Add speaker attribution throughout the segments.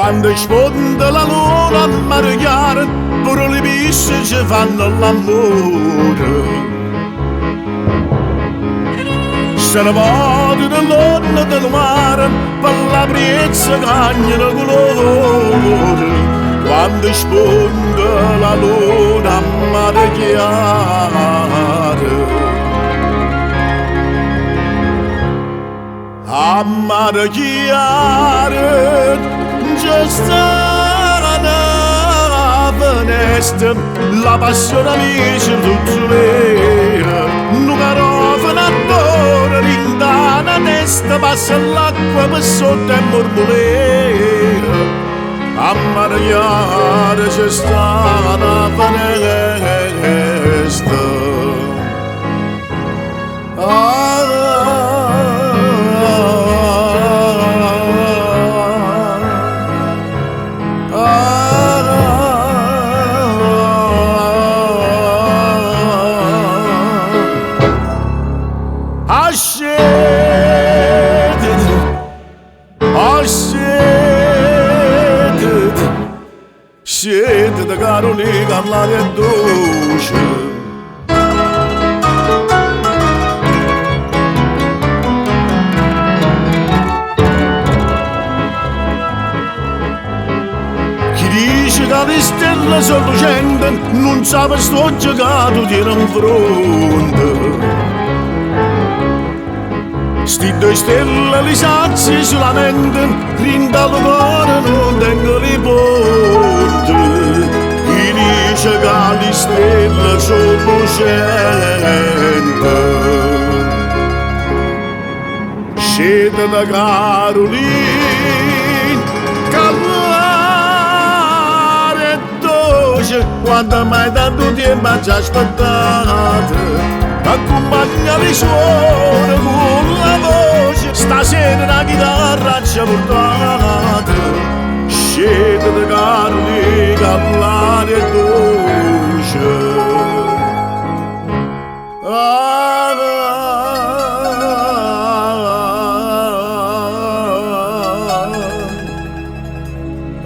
Speaker 1: quando sfonda la luna a mare chiaro, pure le pesci ci fanno l'amore. Se ne vado dell'onda del mare, per la brezza cagnano colore, quando sfonda la luna a mare chiaro. A mare chiaro, già sta una finestra, la passione amici tutto vero, non garofano a dore, rinda la testa, passa l'acqua per sotto e mormolera. A mare chiaro c'è sta una finestra. Siete da Caronica all'aria dolce. Chi dice che le stelle sono lucente non sa per sto giocato tiene in fronte. Sti due stelle li sazi solamente, rinda lo cuore non tengo le porte. Chi dice che le stelle sono lucente, scende da Carolina, calmare e dolce, quando mai tanto tempo ci aspettate. Accompagna le suore con la voce, stasera la chitarra ci ha portato. Scende da Caronica all'aria dolce.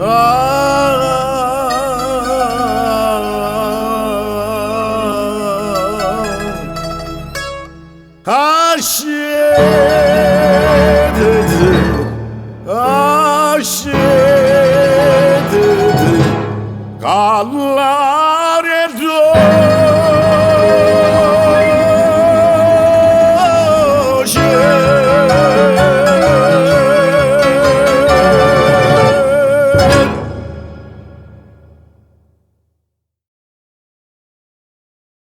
Speaker 1: Ah,